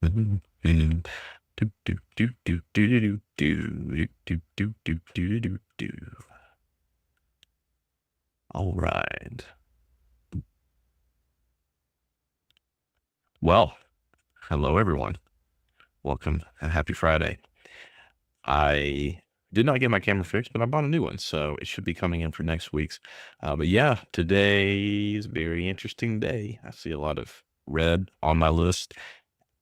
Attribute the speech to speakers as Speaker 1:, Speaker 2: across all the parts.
Speaker 1: Do, do, do, do, do, do, do, do, do, do, do, do, do, do. All right. Well, hello everyone. Welcome and happy Friday. I did not get my camera fixed, but I bought a new one, so it should be coming in for next week's. But yeah, today is a very interesting day. I see a lot of red on my list.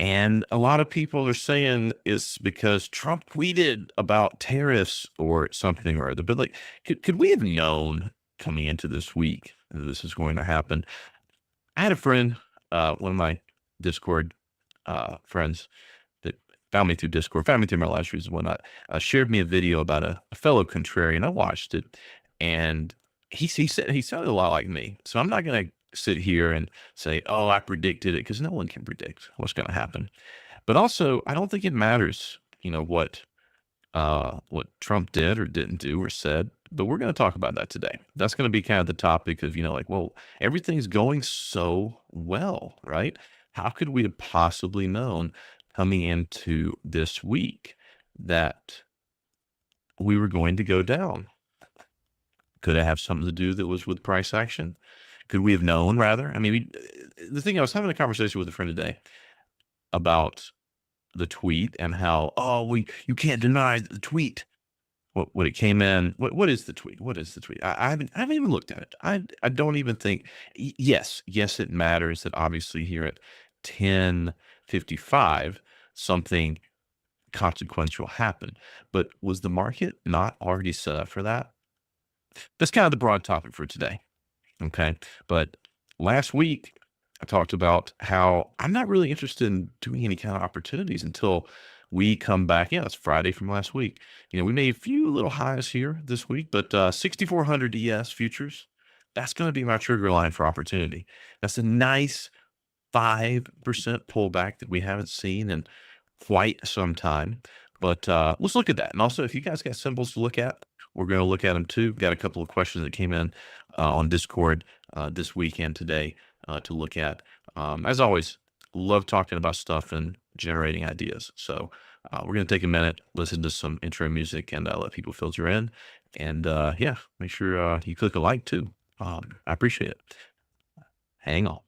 Speaker 1: And a lot of people are saying it's because Trump tweeted about tariffs or something or other. But like, could we have known coming into this week that this is going to happen? I had a friend, one of my Discord friends that found me through Discord, found me through my live streams and whatnot, shared me a video about a fellow contrarian. I watched it, and he said he sounded a lot like me. So I'm not going to sit here and say, "Oh, I predicted it," because no one can predict what's going to happen. But also, I don't think it matters, what Trump did or didn't do or said. But we're going to talk about that today. That's going to be kind of the topic of, like, well, everything's going so well, right? How could we have possibly known coming into this week that we were going to go down? Could it have something to do that was with price action? Could we have known rather? I mean, the thing, I was having a conversation with a friend today about the tweet and how, you can't deny the tweet. What it came in, what is the tweet? What is the tweet? I haven't even looked at it. I don't even think, yes, it matters that obviously here at 10:55 something consequential happened. But was the market not already set up for that? That's kind of the broad topic for today. Okay. But last week, I talked about how I'm not really interested in doing any kind of opportunities until we come back. Yeah, it's Friday from last week. We made a few little highs here this week, but 6,400 ES futures, that's going to be my trigger line for opportunity. That's a nice 5% pullback that we haven't seen in quite some time. But let's look at that. And also, if you guys got symbols to look at, we're going to look at them too. Got a couple of questions that came in on Discord this weekend today to look at. As always, love talking about stuff and generating ideas. So we're going to take a minute, listen to some intro music, and let people filter in. And yeah, make sure you click a like too. I appreciate it. Hang on.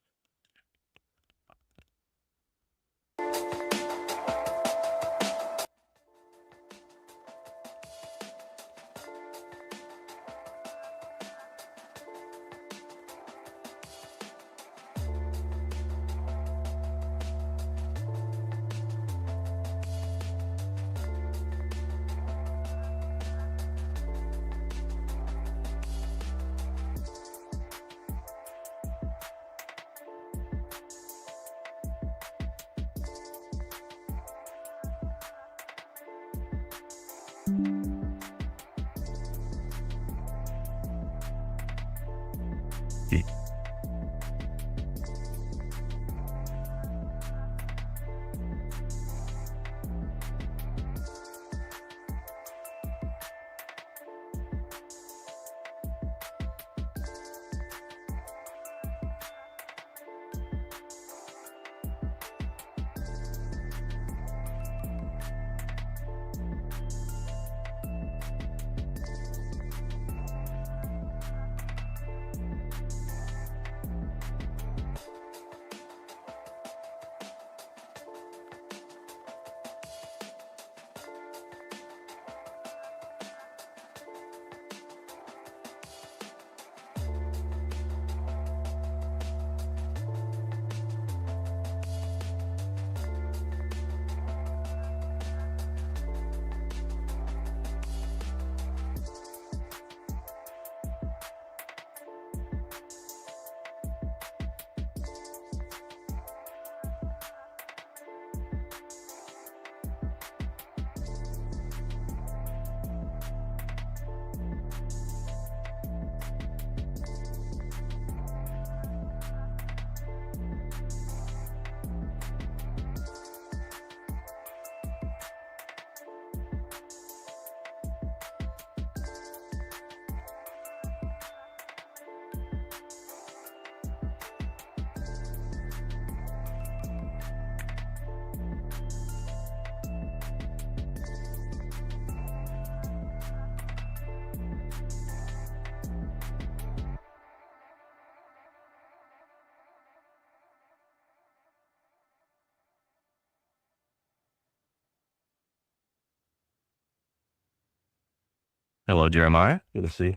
Speaker 1: Hello, Jeremiah. Good to see you.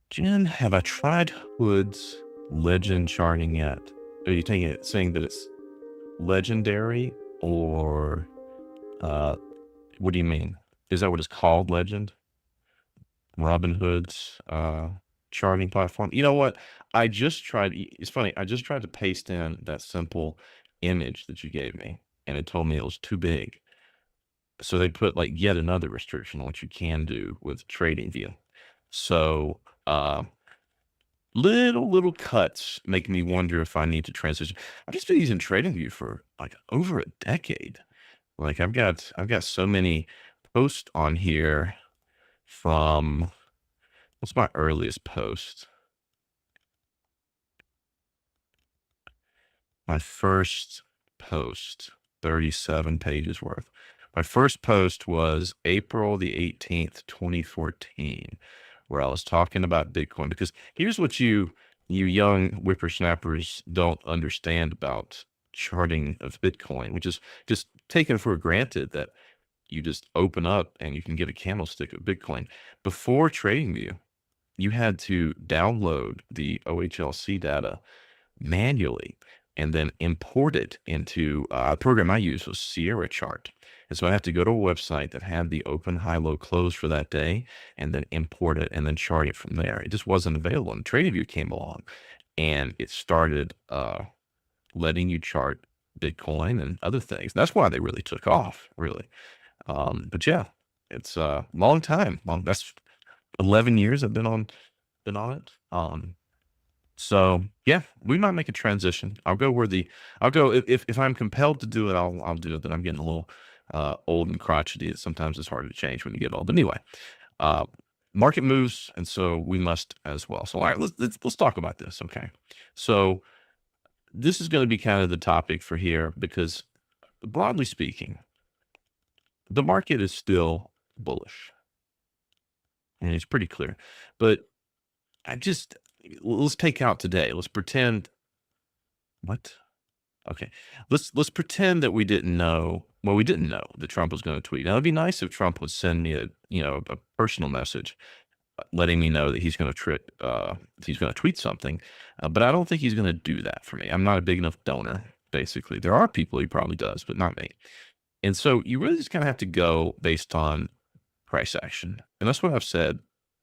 Speaker 1: Jen, have I tried Hood's legend charting yet? Are you taking it saying that it's legendary or uh what do you mean? Is that what it's called, legend? Robin Hood's charting platform. You know what? It's funny, I just tried to paste in that simple image that you gave me and it told me it was too big. So they put like yet another restriction on what you can do with TradingView. So little cuts make me wonder if I need to transition. I've just been using TradingView for like over a decade. Like I've got so many posts on here from what's my earliest post? My first post, 37 pages worth. My first post was April the 18th, 2014, where I was talking about Bitcoin. Because here's what you young whippersnappers don't understand about charting of Bitcoin, which is just taken for granted that you just open up and you can get a candlestick of Bitcoin. Before TradingView, you had to download the OHLC data manually and then import it into a program I used was Sierra Chart. And so I have to go to a website that had the open, high, low, close for that day and then import it and then chart it from there. It just wasn't available. And TradingView came along and it started letting you chart Bitcoin and other things. That's why they really took off, really. But yeah, it's a long time. That's 11 years I've been on it. So yeah, we might make a transition. I'll go if I'm compelled to do it, I'll do it. Then I'm getting a little old and crotchety. Sometimes it's hard to change when you get old. But anyway, uh, market moves, and so we must as well. So all right, let's talk about this. Okay, so this is going to be kind of the topic for here because broadly speaking, the market is still bullish, and it's pretty clear. But I just let's take out today. Let's pretend what? Okay. Let's pretend that we didn't know. Well, we didn't know that Trump was going to tweet. Now it'd be nice if Trump would send me a personal message letting me know that he's going to tweet something. But I don't think he's going to do that for me. I'm not a big enough donor. Basically, there are people he probably does, but not me. And so you really just kind of have to go based on price action. And that's what I've said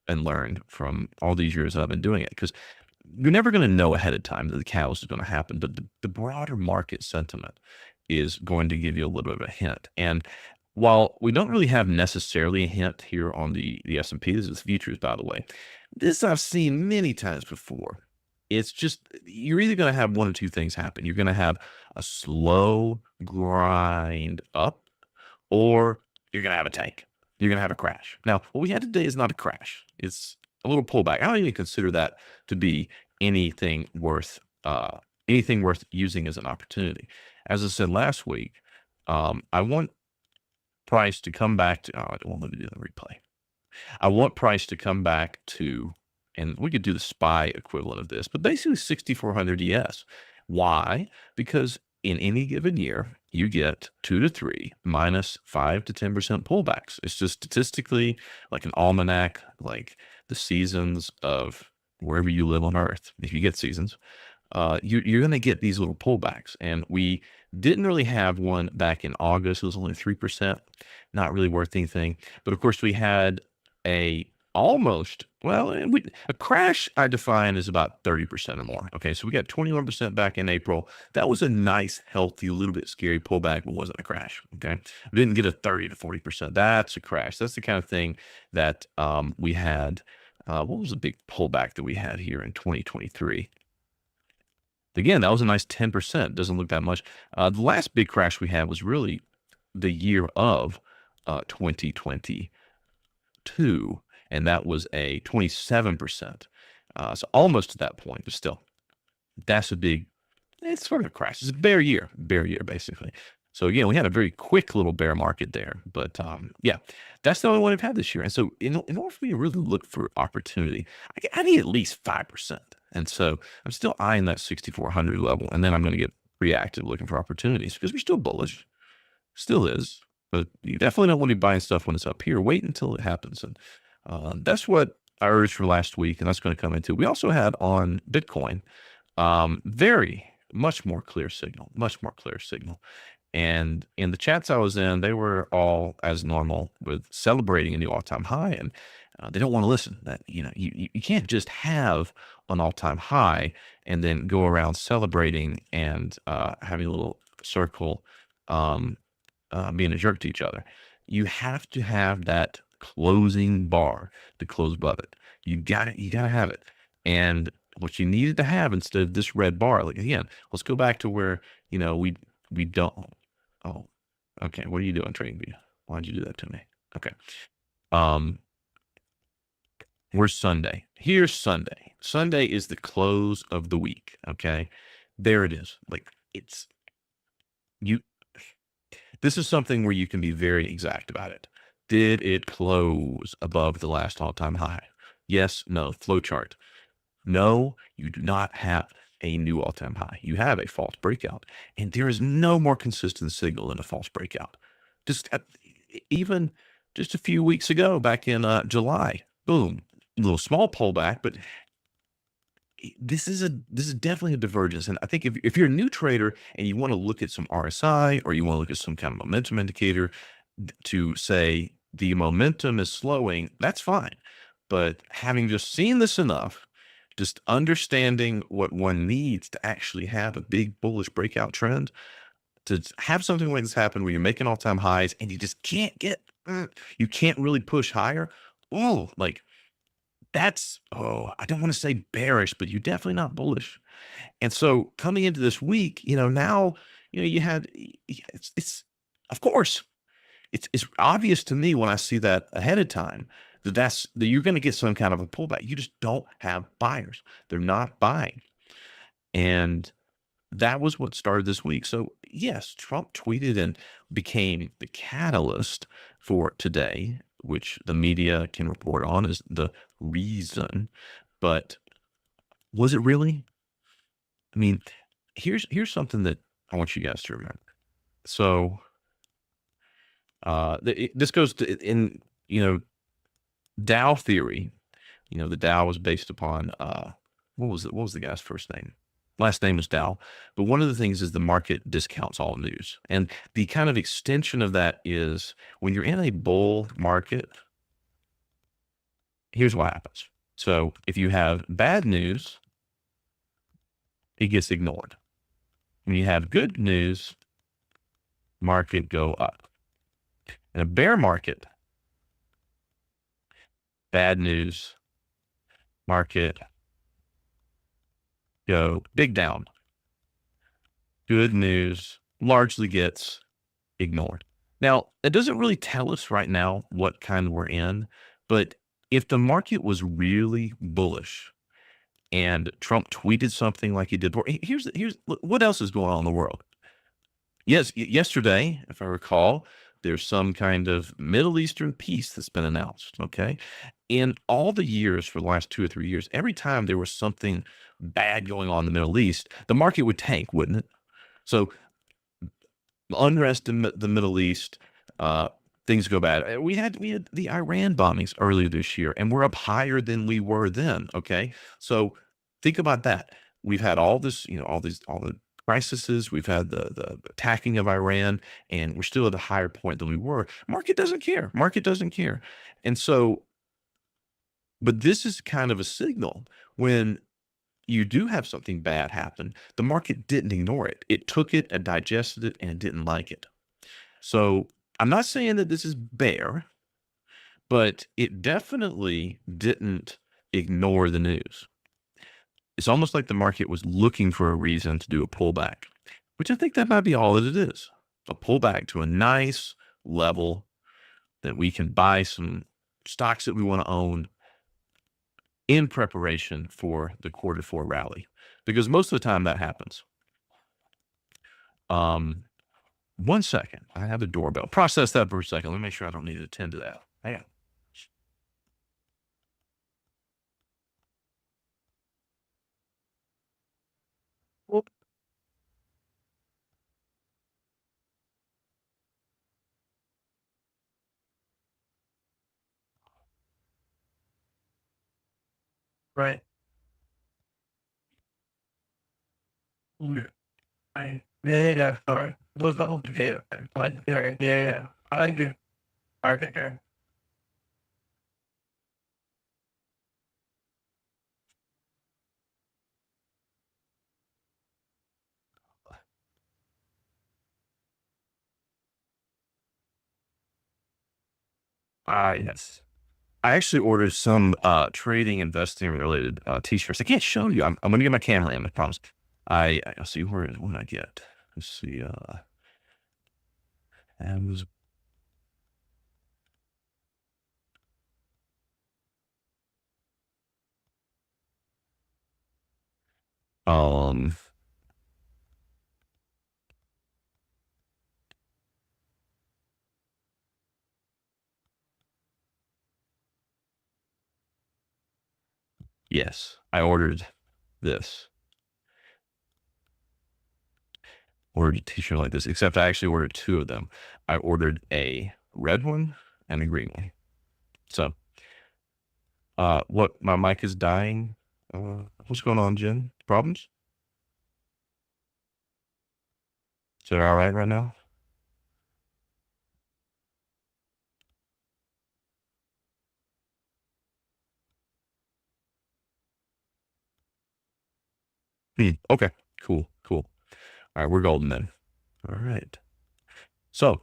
Speaker 1: and learned from all these years I've been doing it. Because you're never going to know ahead of time that the catalyst is going to happen, but the broader market sentiment is going to give you a little bit of a hint. And while we don't really have necessarily a hint here on the S&P, this is futures, by the way, this I've seen many times before. It's just you're either going to have one of two things happen. You're going to have a slow grind up, or you're going to have a tank. You're going to have a crash. Now, what we had today is not a crash. It's a little pullback. I don't even consider that to be anything worth using as an opportunity. As I said last week, I want price to come back to. Oh, it won't let me do the replay. I want price to come back to, and we could do the SPY equivalent of this, but basically 6,400 ES. Why? Because in any given year, you get 2 to 3 minus 5 to 10% pullbacks. It's just statistically like an almanac, like the seasons of wherever you live on Earth. If you get seasons, you're going to get these little pullbacks. And we didn't really have one back in August. It was only 3%, not really worth anything. But of course, we had a crash I define as about 30% or more. Okay, so we got 21% back in April. That was a nice, healthy, a little bit scary pullback, but wasn't a crash. Okay, we didn't get a 30 to 40%. That's a crash. That's the kind of thing that we had. What was the big pullback that we had here in 2023? Again, that was a nice 10%. Doesn't look that much. The last big crash we had was really the year of 2022, and that was a 27%. So almost to that point, but still, that's it's sort of a crash. It's a bear year, basically. So again, we had a very quick little bear market there, but yeah, that's the only one we've had this year. And so in order for me to really look for opportunity, I need at least 5%. And so I'm still eyeing that 6,400 level, and then I'm going to get reactive looking for opportunities because we're still bullish, still is. But you definitely don't want to be buying stuff when it's up here. Wait until it happens and That's what I urged for last week, and that's going to come into. We also had on Bitcoin, very much more clear signal, much more clear signal. And in the chats I was in, they were all as normal with celebrating a new all-time high, and they don't want to listen. That you can't just have an all-time high and then go around celebrating and having a little circle, um, being a jerk to each other. You have to have that closing bar to close above it. You gotta have it. And what you needed to have instead of this red bar, like again, let's go back to where we don't. Oh, okay. What are you doing, Trading View? Why'd you do that to me? Okay. Um, we're Sunday. Here's Sunday. Sunday is the close of the week. Okay. There it is. Like it's you this is something where you can be very exact about it. Did it close above the last all-time high? Yes, no. Flow chart. No, you do not have a new all-time high. You have a false breakout, and there is no more consistent signal than a false breakout. Just even just a few weeks ago, back in July, boom, a little small pullback, but this is definitely a divergence. And I think if you're a new trader and you want to look at some RSI or you want to look at some kind of momentum indicator to say the momentum is slowing, that's fine. But having just seen this enough, just understanding what one needs to actually have a big bullish breakout trend, to have something like this happen where you're making all-time highs and you just can't you can't really push higher. Oh, like I don't want to say bearish, but you're definitely not bullish. And so coming into this week, now, you had, it's, of course, it's obvious to me when I see that ahead of time that you're going to get some kind of a pullback. You just don't have buyers. They're not buying. And that was what started this week. So yes, Trump tweeted and became the catalyst for today, which the media can report on as the reason. But was it really? I mean, here's something that I want you guys to remember. So this goes to in Dow theory. The Dow was based upon what was the guy's first name? Last name was Dow. But one of the things is the market discounts all news. And the kind of extension of that is when you're in a bull market, here's what happens. So if you have bad news, it gets ignored. When you have good news, market go up. In a bear market, bad news, market go big down. Good news largely gets ignored. Now, it doesn't really tell us right now what kind we're in, but if the market was really bullish and Trump tweeted something like he did, here's what else is going on in the world. Yes, yesterday, if I recall, there's some kind of Middle Eastern peace that's been announced. Okay. In all the years for the last 2 or 3 years, every time there was something bad going on in the Middle East, the market would tank, wouldn't it? So unrest in the Middle East, uh, things go bad. We had the Iran bombings earlier this year, and we're up higher than we were then. Okay, so think about that. We've had all this, all the crises. We've had the attacking of Iran, and we're still at a higher point than we were. Market doesn't care. Market doesn't care, and so, but this is kind of a signal when you do have something bad happen, the market didn't ignore it. It took it and digested it and didn't like it. So I'm not saying that this is bear, but it definitely didn't ignore the news. It's almost like the market was looking for a reason to do a pullback, which I think that might be all that it is. A pullback to a nice level that we can buy some stocks that we want to own in preparation for the quarter 4 rally, because most of the time that happens. Um, 1 second. I have a doorbell. Process that for a second. Let me make sure I don't need to attend to that. Hang on. Whoop.
Speaker 2: Right. Mm. I yeah, yeah, sorry. Those are okay. But yeah, yeah, yeah. I do. I think
Speaker 1: Yes. I actually ordered some trading investing related t-shirts. I can't show you. I'm gonna get my camera in, I promise. I'll see what did I get? Let's see, Amazon. Um yes, I ordered this. Ordered a t-shirt like this, except I actually ordered two of them. I ordered a red one and a green one. So what my mic is dying. What's going on, Jen? Problems? Is it all right now? Okay, cool, cool. All right, we're golden then. All right. So,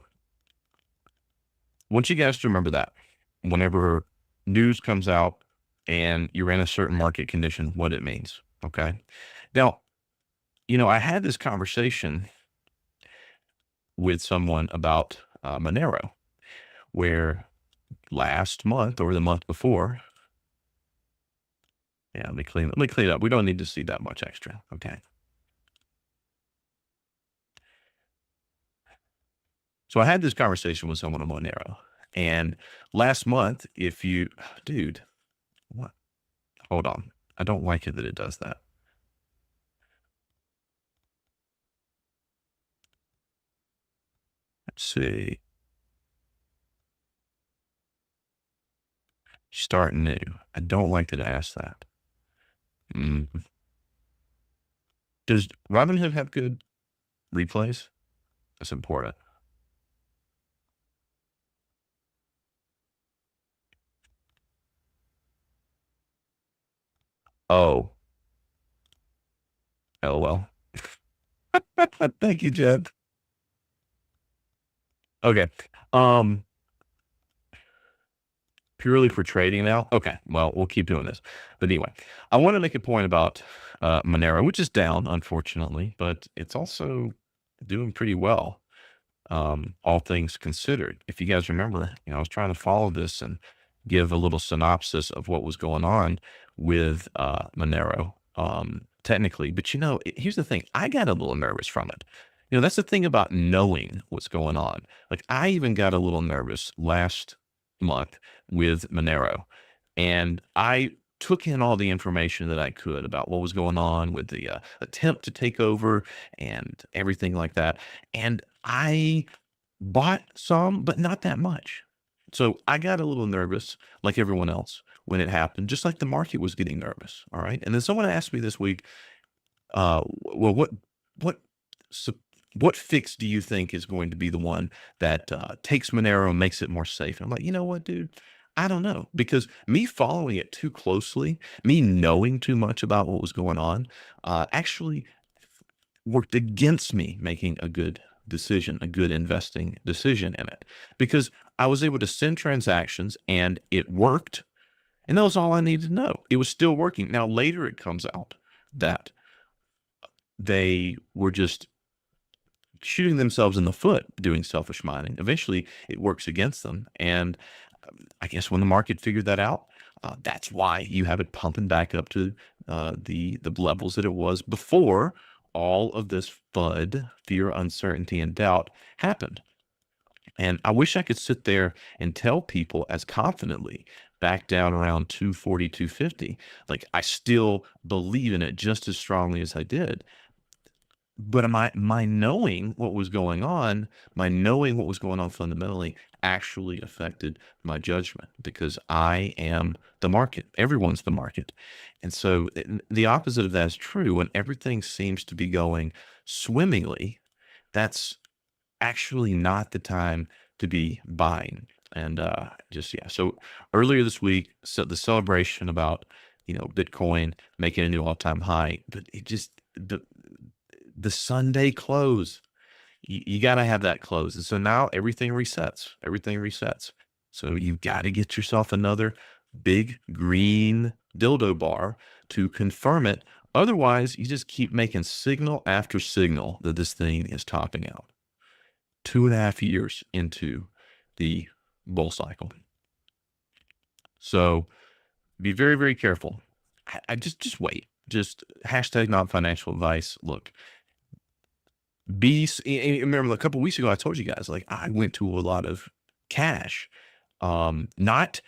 Speaker 1: want you guys to remember that whenever news comes out and you're in a certain market condition, what it means. Okay. Now, I had this conversation with someone about Monero, where last month or the month before, yeah, let me clean it up. We don't need to see that much extra. Okay. So I had this conversation with someone on Monero, and last month, if you, dude, what? Hold on. I don't like it that it does that. Let's see. Start new. I don't like that it asks that. Mm. Does Robinhood have good replays? That's important. Oh, LOL. Thank you, Jed. Okay. Um, Purely for trading now. Okay. Well, we'll keep doing this. But anyway, I want to make a point about Monero, which is down, unfortunately, but it's also doing pretty well. All things considered. If you guys remember, I was trying to follow this and give a little synopsis of what was going on with Monero, technically. But here's the thing: I got a little nervous from it. That's the thing about knowing what's going on. Like I even got a little nervous last month with Monero, and I took in all the information that I could about what was going on with the attempt to take over and everything like that. And I bought some, but not that much. So I got a little nervous, like everyone else, when it happened, just like the market was getting nervous. All right. And then someone asked me this week, well, what, sup- what fix do you think is going to be the one that takes Monero and makes it more safe? And I'm like, you know what, dude? I don't know because me following it too closely, me knowing too much about what was going on, actually worked against me making a good decision, a good investing decision in it because I was able to send transactions and it worked. And that was all I needed to know. It was still working. Now, later it comes out that they were just shooting themselves in the foot doing selfish mining. Eventually, it works against them. And I guess when the market figured that out, that's why you have it pumping back up to the levels that it was before all of this FUD, fear, uncertainty, and doubt happened. And I wish I could sit there and tell people as confidently back down around 240, 250. Like I still believe in it just as strongly as I did. but my knowing what was going on, my knowing what was going on fundamentally actually affected my judgment because I am the market. Everyone's the market. And so the opposite of that is true. When everything seems to be going swimmingly, that's actually not the time to be buying. And just, yeah. So earlier this week, so the celebration about, Bitcoin making a new all time high, but it just, the Sunday close. You got to have that close. And so now everything resets. Everything resets. So you've got to get yourself another big green dildo bar to confirm it. Otherwise, you just keep making signal after signal that this thing is topping out. 2.5 years into the bull cycle. So be very, very careful. I just wait. Just hashtag not financial advice. Look, remember a couple weeks ago, I told you guys, like, I went to a lot of cash, not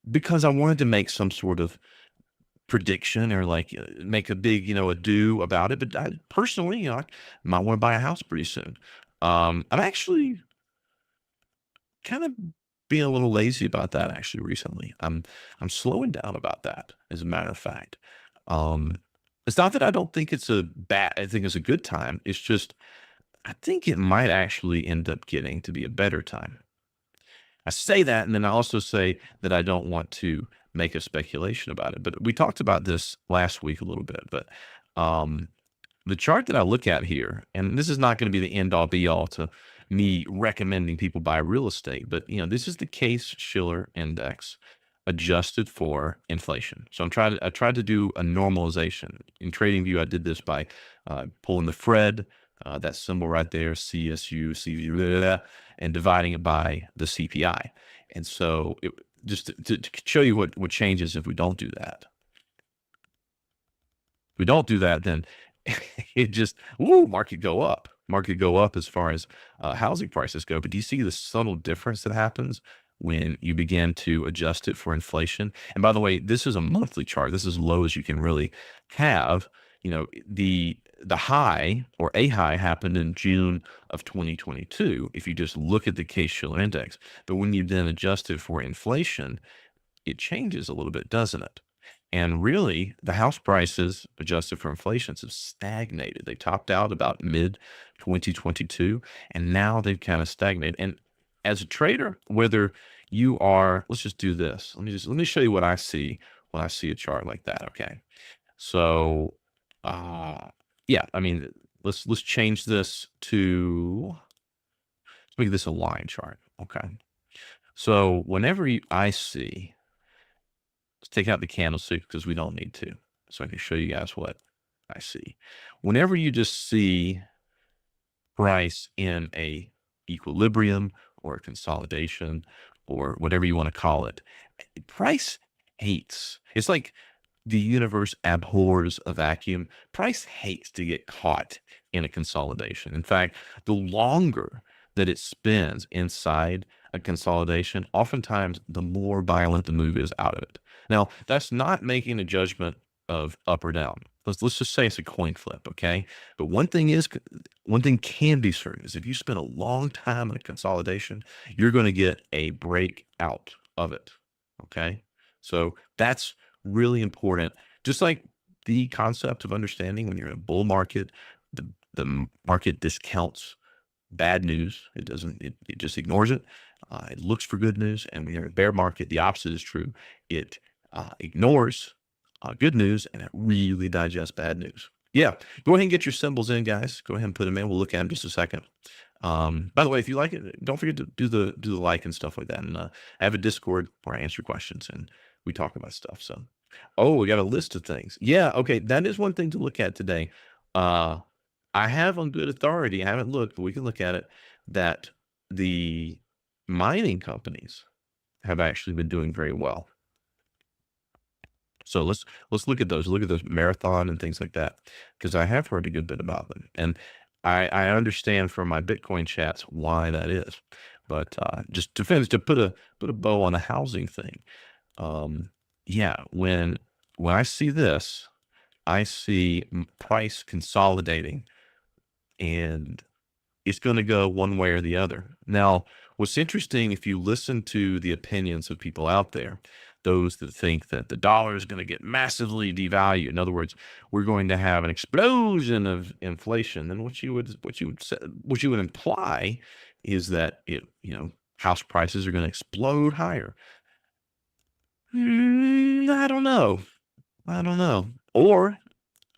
Speaker 1: because I wanted to make some sort of prediction or like make a big, ado about it, but I personally, I might want to buy a house pretty soon. I'm actually kind of being a little lazy about that actually recently. I'm slowing down about that, as a matter of fact. Um, it's not that I don't think it's a bad, I think it's a good time. It's just I think it might actually end up getting to be a better time. I say that, and then I also say that I don't want to make a speculation about it. But we talked about this last week a little bit. But um, the chart that I look at here, and this is not going to be the end all be all to me recommending people buy real estate, but this is the Case Shiller Index adjusted for inflation. So I tried to do a normalization. In TradingView, I did this by pulling the Fred, that symbol right there, CSU, CV, blah, blah, blah, and dividing it by the CPI. And so just to show you what changes if we don't do that. If we don't do that, then it just, market go up. Market go up as far as housing prices go. But do you see the subtle difference that happens when you begin to adjust it for inflation? And by the way, this is a monthly chart. This is as low as you can really have. The high or a high happened in June of 2022. If you just look at the Case-Shiller index, but when you then adjust it for inflation, it changes a little bit, doesn't it? And really, the house prices adjusted for inflation have stagnated. They topped out about mid 2022, and now they've kind of stagnated. And as a trader, whether you are, let's just do this. Let me show you what I see when I see a chart like that. Okay, so yeah, I mean, let's change this to, let's make this a line chart. Okay, so whenever I see, let's take out the candlestick because we don't need to. So I can show you guys what I see. Whenever you just see price in a equilibrium or a consolidation or whatever you want to call it, price hates. It's like the universe abhors a vacuum. Price hates to get caught in a consolidation. In fact, the longer that it spends inside a consolidation, oftentimes the more violent the move is out of it. Now, that's not making a judgment of up or down. Let's just say it's a coin flip, okay? But one thing can be certain is if you spend a long time in a consolidation, you're going to get a break out of it, okay? So that's really important. Just like the concept of understanding when you're in a bull market, the market discounts bad news. It doesn't, it just ignores it. It looks for good news. And when you're in a bear market, the opposite is true. It ignores good news and it really digests bad news. Yeah. Go ahead and get your symbols in, guys. Go ahead and put them in. We'll look at them just a second. By the way, if you like it, don't forget to do the like and stuff like that. And I have a Discord where I answer questions and we talk about stuff. So, we got a list of things. Yeah. Okay. That is one thing to look at today. I have on good authority, I haven't looked, but we can look at it, that the mining companies have actually been doing very well. So let's look at those. Look at those Marathon and things like that, because I have heard a good bit about them, and I understand from my Bitcoin chats why that is. But just to finish, to put a bow on the housing thing, yeah, when I see this, I see price consolidating and it's going to go one way or the other. Now, what's interesting, if you listen to the opinions of people out there, those that think that the dollar is going to get massively devalued. In other words, we're going to have an explosion of inflation. Then what you would imply is that house prices are going to explode higher. I don't know. I don't know. Or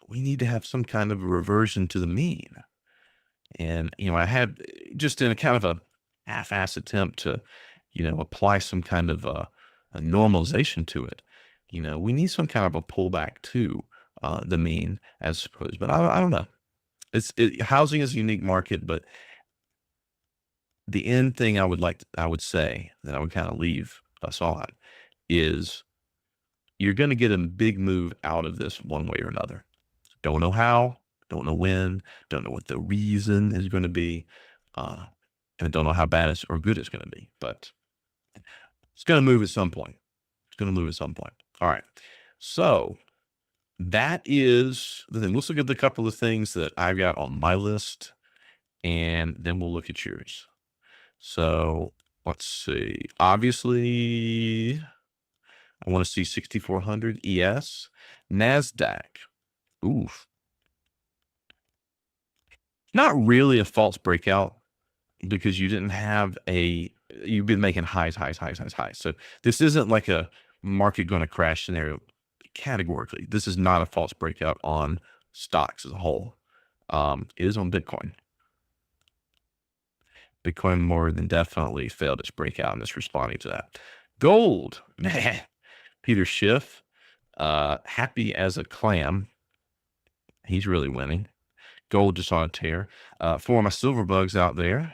Speaker 1: we need to have some kind of a reversion to the mean. And, I had just in a kind of a half-ass attempt to, apply some kind of a normalization to it. We need some kind of a pullback to the mean, as supposed. But I don't know. Housing is a unique market, but the end thing I would say that I would kind of leave us on is you're going to get a big move out of this one way or another. Don't know how, don't know when, don't know what the reason is going to be, and don't know how bad or good it's going to be, but it's going to move at some point. It's going to move at some point. All right. So that is the thing. Let's look at the couple of things that I've got on my list, and then we'll look at yours. So let's see. Obviously, I want to see 6,400 ES. NASDAQ. Oof. Not really a false breakout because you've been making highs. So this isn't like a market going to crash scenario categorically. This is not a false breakout on stocks as a whole. It is on Bitcoin. Bitcoin more than definitely failed its breakout and is responding to that. Gold. Peter Schiff, happy as a clam. He's really winning. Gold just on a tear. For my silver bugs out there,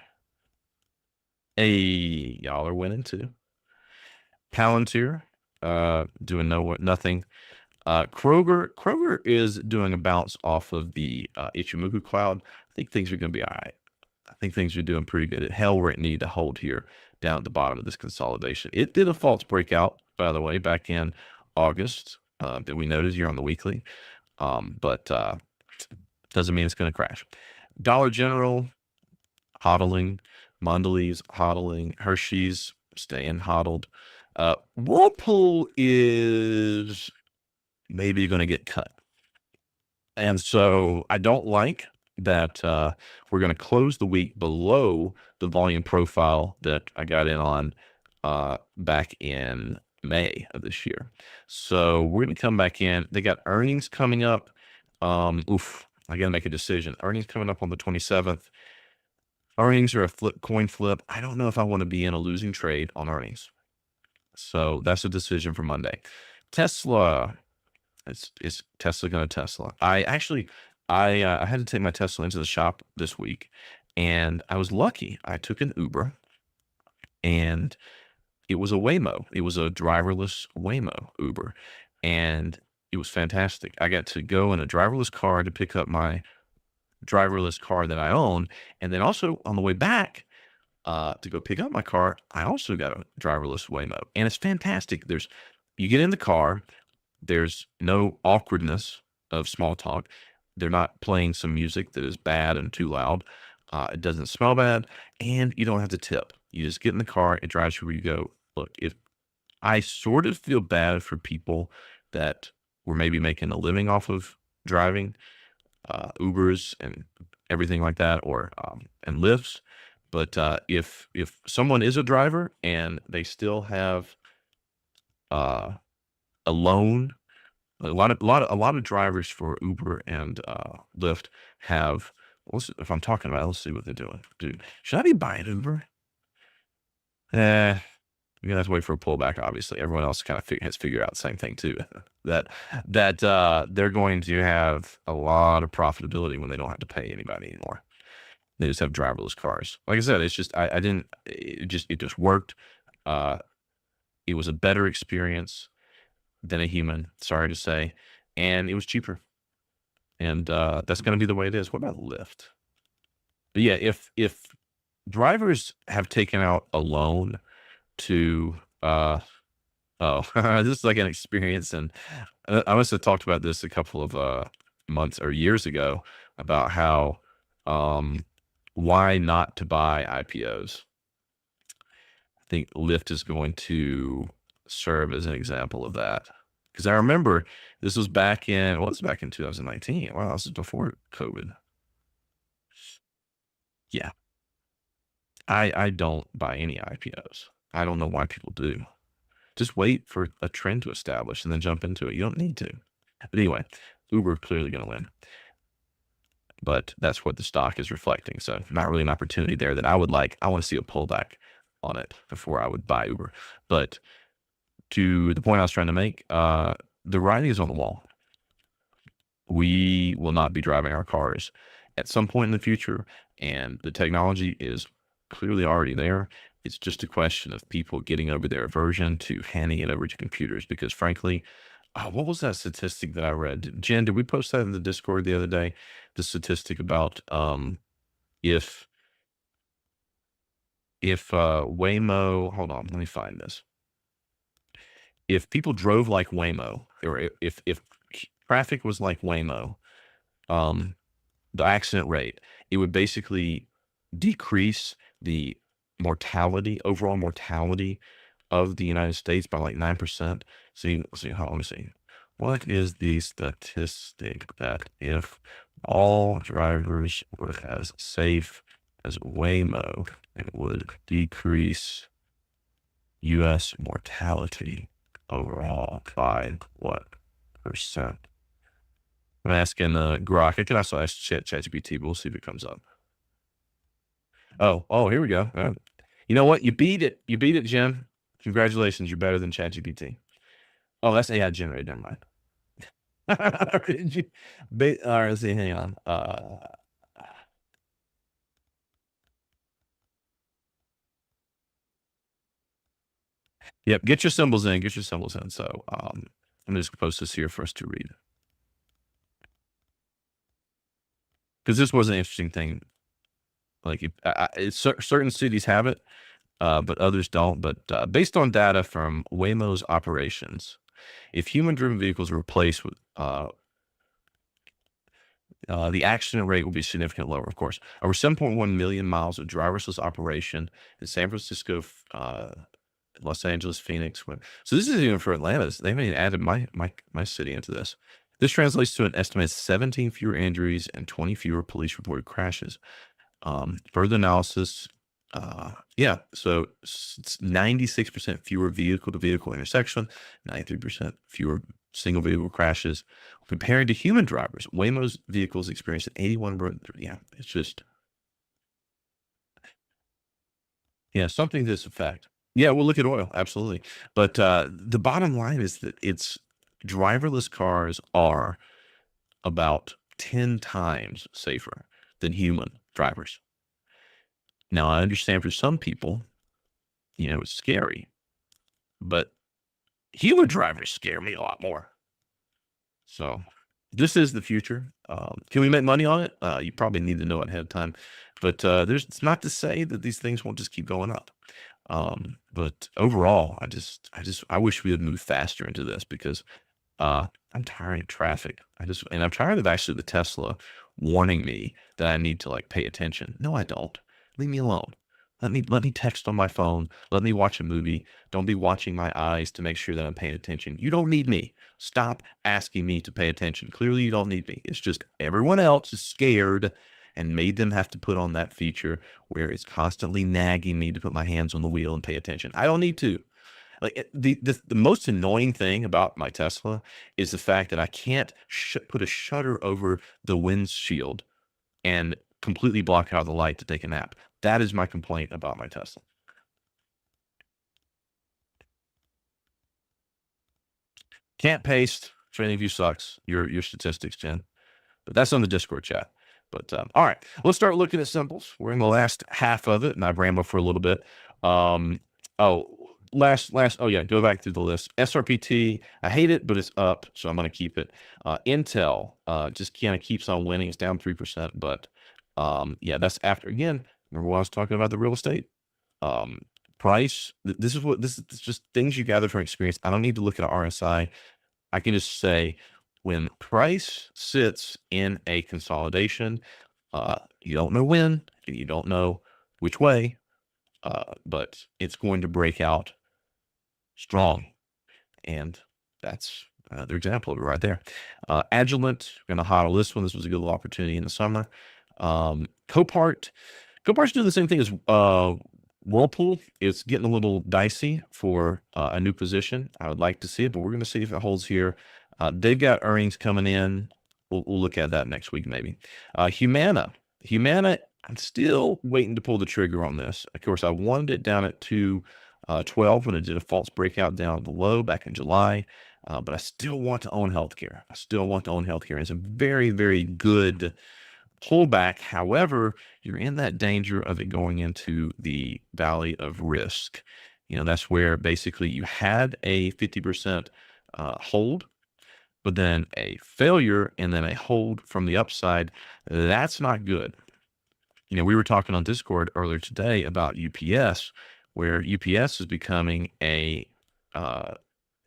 Speaker 1: y'all are winning too. Palantir, doing nothing. Kroger is doing a bounce off of the Ichimoku cloud. I think things are going to be all right. I think things are doing pretty good. At hell where it needed to hold here down at the bottom of this consolidation. It did a false breakout, by the way, back in August that we noted here on the weekly. But doesn't mean it's going to crash. Dollar General, hodling. Mondelez, hodling. Hershey's, staying hodled. Whirlpool is maybe going to get cut. And so I don't like that we're going to close the week below the volume profile that I got in on back in May of this year. So we're going to come back in. They got earnings coming up. I got to make a decision. Earnings coming up on the 27th. Earnings are a coin flip. I don't know if I want to be in a losing trade on earnings. So that's a decision for Monday. Tesla. Is Tesla going to Tesla? I had to take my Tesla into the shop this week, and I was lucky. I took an Uber, and it was a Waymo. It was a driverless Waymo Uber, and it was fantastic. I got to go in a driverless car to pick up my driverless car that I own, and then also on the way back to go pick up my car, I also got a driverless Waymo, and it's fantastic. You get in the car. There's no awkwardness of small talk. They're not playing some music that is bad and too loud. It doesn't smell bad, and you don't have to tip. You just get in the car. It drives you where you go. Look, I sort of feel bad for people that were maybe making a living off of driving Ubers and everything like that, or and Lyfts. But if someone is a driver and they still have a loan, a lot of drivers for Uber and Lyft have. If I'm talking about, let's see what they're doing. Dude, should I be buying Uber? You're gonna have to wait for a pullback. Obviously, everyone else kind of has figured out the same thing too. that they're going to have a lot of profitability when they don't have to pay anybody anymore. They just have driverless cars. Like I said, it's just it just worked. It was a better experience than a human. Sorry to say, and it was cheaper. And that's going to be the way it is. What about Lyft? But yeah, if drivers have taken out a loan to this is like an experience, and I must have talked about this a couple of months or years ago about how Why not to buy IPOs? I think Lyft is going to serve as an example of that. Because I remember this was back in, well, it's back in 2019. Wow, this is before COVID. Yeah, I don't buy any IPOs. I don't know why people do. Just wait for a trend to establish and then jump into it. You don't need to. But anyway, Uber clearly going to win. But that's what the stock is reflecting. So not really an opportunity there that I would like. I want to see a pullback on it before I would buy Uber. But to the point I was trying to make, the writing is on the wall. We will not be driving our cars at some point in the future, and the technology is clearly already there. It's just a question of people getting over their aversion to handing it over to computers because, frankly, what was that statistic that I read? Jen, did we post that in the Discord the other day? The statistic about if Waymo, hold on, let me find this. If people drove like Waymo, or if traffic was like Waymo, um, the accident rate, it would basically decrease the overall mortality of the United States by like 9%. Let me see. What is the statistic that if all drivers were as safe as Waymo, it would decrease US mortality overall by what percent? I'm asking Grok. I can also ask ChatGPT, but we'll see if it comes up. Oh, here we go. You know what? You beat it. You beat it, Jim. Congratulations. You're better than ChatGPT. Oh, that's AI generated. Never mind. All right, let's see. Hang on. Yep. Get your symbols in. Get your symbols in. So I'm just post this here for us to read because this was an interesting thing. Like, certain cities have it, but others don't. But based on data from Waymo's operations, if human-driven vehicles are replaced with the accident rate will be significantly lower, of course. Over 7.1 million miles of driverless operation in San Francisco, Los Angeles, Phoenix. So this is even for Atlanta. They haven't even added my city into this. This translates to an estimated 17 fewer injuries and 20 fewer police reported crashes. Further analysis, yeah, so it's 96% fewer vehicle to vehicle intersection, 93% fewer single vehicle crashes compared to human drivers. Waymo's vehicles experienced an 81. Yeah, it's just, yeah, something to this effect. Yeah, we'll look at oil, absolutely. But the bottom line is that it's driverless cars are about 10 times safer than human drivers. Now, I understand for some people, it's scary, but human drivers scare me a lot more. So this is the future. Can we make money on it? You probably need to know it ahead of time, but it's not to say that these things won't just keep going up. But overall, I wish we had moved faster into this because I'm tired of traffic. And I'm tired of actually the Tesla warning me that I need to like pay attention. No, I don't. Leave me alone. Let me text on my phone. Let me watch a movie. Don't be watching my eyes to make sure that I'm paying attention. You don't need me. Stop asking me to pay attention. Clearly, you don't need me. It's just everyone else is scared and made them have to put on that feature where it's constantly nagging me to put my hands on the wheel and pay attention. I don't need to. Like the most annoying thing about my Tesla is the fact that I can't put a shutter over the windshield and completely block out the light to take a nap. That is my complaint about my Tesla. Can't paste. If any of you sucks, your statistics, Jen. But that's on the Discord chat. But all right, let's start looking at symbols. We're in the last half of it, and I've rambled for a little bit. Oh, last. Oh yeah, go back through the list. SRPT, I hate it, but it's up, so I'm going to keep it. Intel, just kind of keeps on winning. It's down 3%, but yeah, that's after again. Remember what I was talking about the real estate price. This is just things you gather from experience. I don't need to look at an RSI. I can just say when price sits in a consolidation, You don't know when, and you don't know which way, but it's going to break out strong. And that's their example of it right there. Agilent, going to hodl this one. This was a good little opportunity in the summer. Copart, Copart's doing the same thing as Whirlpool. It's getting a little dicey for a new position. I would like to see it, but we're going to see if it holds here. They've got earnings coming in. We'll look at that next week, maybe. Humana, I'm still waiting to pull the trigger on this. Of course, I wanted it down at 212 when it did a false breakout down at the low back in July. But I still want to own healthcare. It's a very, very good pullback. However, you're in that danger of it going into the valley of risk. That's where basically you had a 50% hold, but then a failure and then a hold from the upside. That's not good. We were talking on Discord earlier today about UPS, where UPS is becoming a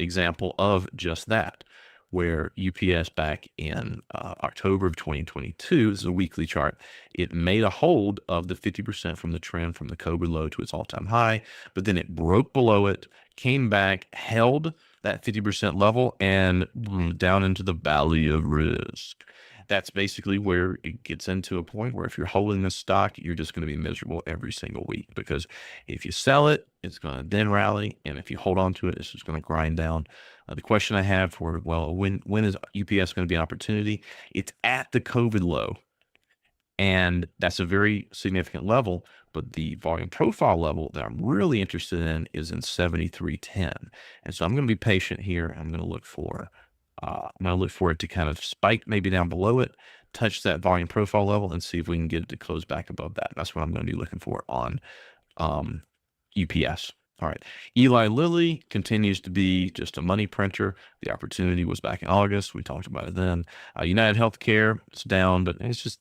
Speaker 1: example of just that, where UPS back in October of 2022, this is a weekly chart, it made a hold of the 50% from the trend from the COVID low to its all-time high, but then it broke below it, came back, held that 50% level, and down into the valley of risk. That's basically where it gets into a point where if you're holding this stock, you're just going to be miserable every single week, because if you sell it, it's going to then rally. And if you hold on to it, it's just going to grind down. The question I have for, when is UPS going to be an opportunity? It's at the COVID low. And that's a very significant level. But the volume profile level that I'm really interested in is in 73.10. And so I'm going to be patient here. I'm going to look for it to kind of spike maybe down below it, touch that volume profile level, and see if we can get it to close back above that. That's what I'm going to be looking for on UPS. All right. Eli Lilly continues to be just a money printer. The opportunity was back in August. We talked about it then. United Healthcare, it's down, but it's just,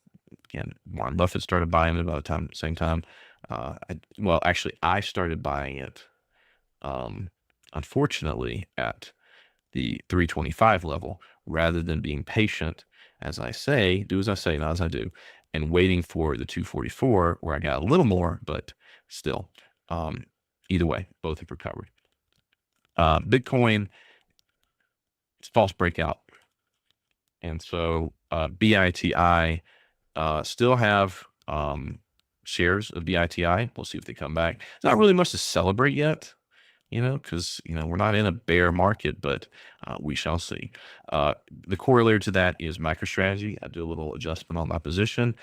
Speaker 1: again, Warren Buffett started buying it about the same time. I started buying it, unfortunately, at the 325 level, rather than being patient, as I say, do as I say, not as I do, and waiting for the 244, where I got a little more, but still, either way, both have recovered. Bitcoin, it's false breakout. And so BITI still have shares of BITI. We'll see if they come back. It's not really much to celebrate yet, because, we're not in a bear market, but we shall see. The corollary to that is MicroStrategy. I do a little adjustment on my position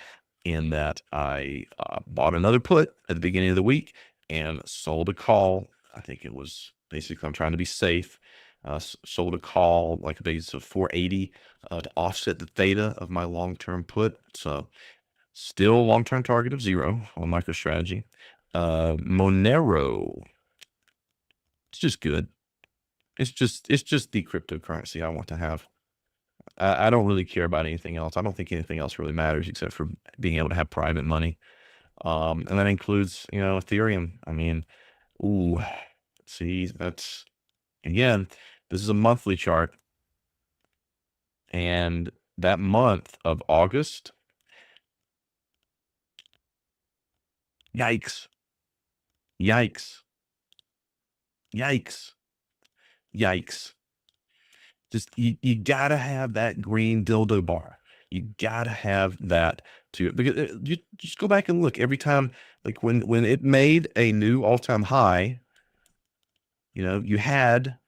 Speaker 1: in that I bought another put at the beginning of the week and sold a call. I think it was basically, I'm trying to be safe. Sold a call like a base of 480 to offset the theta of my long-term put. So still long-term target of 0 on MicroStrategy. Monero, it's just good. It's just the cryptocurrency I want to have. I don't really care about anything else. I don't think anything else really matters except for being able to have private money. And that includes, Ethereum. I mean, see, that's, again, this is a monthly chart. And that month of August, yikes. Just, you gotta have that green dildo bar. You gotta have that too, because you just go back and look every time, like when it made a new all-time high, you had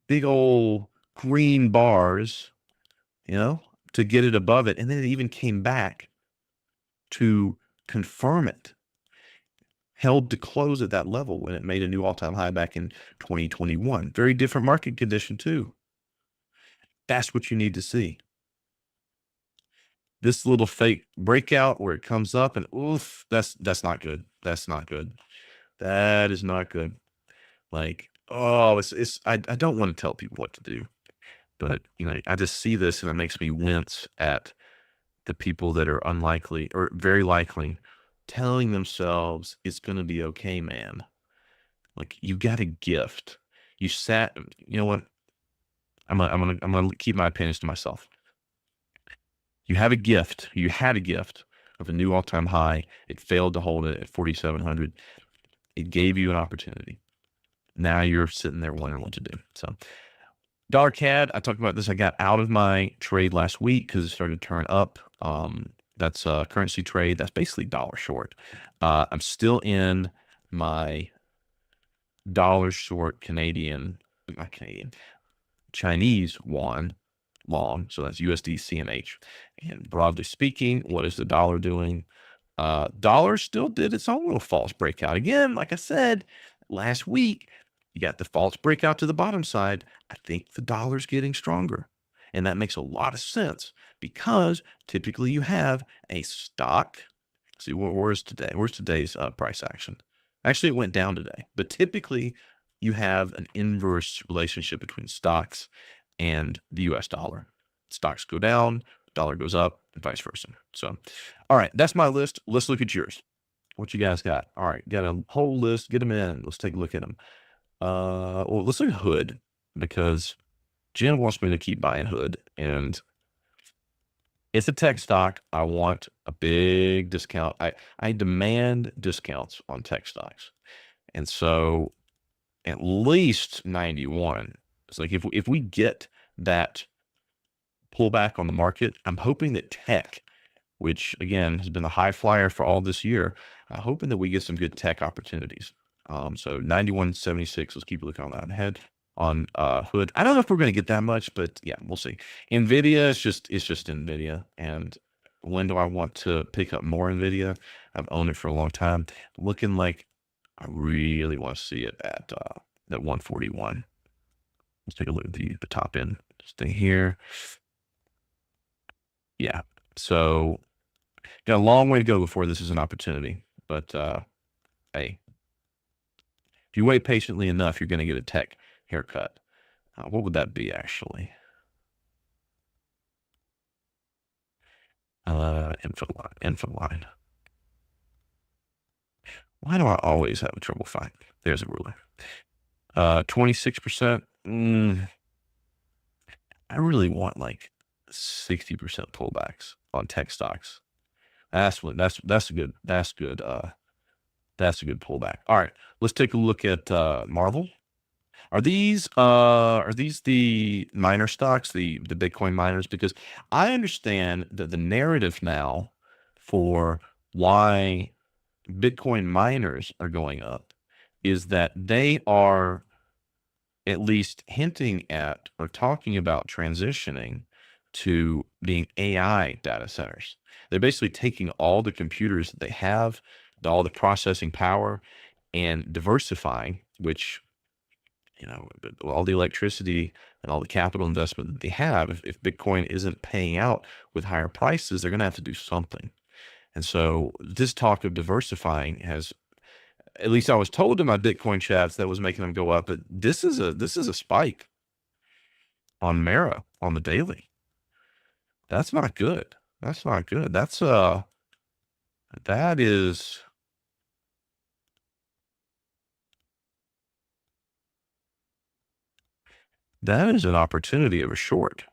Speaker 1: big old green bars, to get it above it. And then it even came back to confirm it, held to close at that level when it made a new all-time high back in 2021. Very different market condition too. That's what you need to see. This little fake breakout where it comes up and oof, that's not good. That's not good. That is not good. Like, oh, I don't want to tell people what to do, but I just see this and it makes me wince at the people that are unlikely or very likely telling themselves it's going to be okay, man. Like, you got a gift. You sat, you know what? I'm gonna keep my opinions to myself. You have a gift. You had a gift of a new all-time high. It failed to hold it at 4,700. It gave you an opportunity. Now you're sitting there wondering what to do. So dollar CAD, I talked about this. I got out of my trade last week because it started to turn up. That's a currency trade. That's basically dollar short. I'm still in my dollar short not Canadian, Chinese yuan long. So that's USD CNH. And broadly speaking, what is the dollar doing? Dollar still did its own little false breakout. Again, like I said last week, you got the false breakout to the bottom side. I think the dollar's getting stronger. And that makes a lot of sense because typically you have a stock. See, where's today? Where's today's price action? Actually, it went down today. But typically, you have an inverse relationship between stocks and the US dollar. Stocks go down, dollar goes up, and vice versa. So, all right, that's my list. Let's look at yours. What you guys got? All right, got a whole list. Get them in. Let's take a look at them. Well, let's look at Hood because Jen wants me to keep buying Hood, and it's a tech stock. I want a big discount. I demand discounts on tech stocks, and so at least 91. It's like if we get that pullback on the market, I'm hoping that tech, which again has been the high flyer for all this year, hoping that we get some good tech opportunities. So 91.76. Let's keep looking on that ahead on Hood. I don't know if we're going to get that much, but yeah, we'll see. Nvidia is just Nvidia, and when do I want to pick up more Nvidia? I've owned it for a long time. Looking like I really want to see it at that 141. Let's take a look at the top end thing here. Yeah, so got a long way to go before this is an opportunity, but hey, if you wait patiently enough, you're going to get a tech haircut. What would that be actually? Info line. Why do I always have trouble finding? There's a ruler. 26%. I really want like 60% pullbacks on tech stocks. That's a good pullback. All right, let's take a look at Marvel. Are these the miner stocks, the Bitcoin miners? Because I understand that the narrative now for why Bitcoin miners are going up is that they are at least hinting at or talking about transitioning to being AI data centers. They're basically taking all the computers that they have, all the processing power, and diversifying, which, all the electricity and all the capital investment that they have, if Bitcoin isn't paying out with higher prices, they're going to have to do something. And so this talk of diversifying has, at least I was told in my Bitcoin chats, that was making them go up. But this is a spike on Mara on the daily. That's not good. That's not good. That is an opportunity of a short.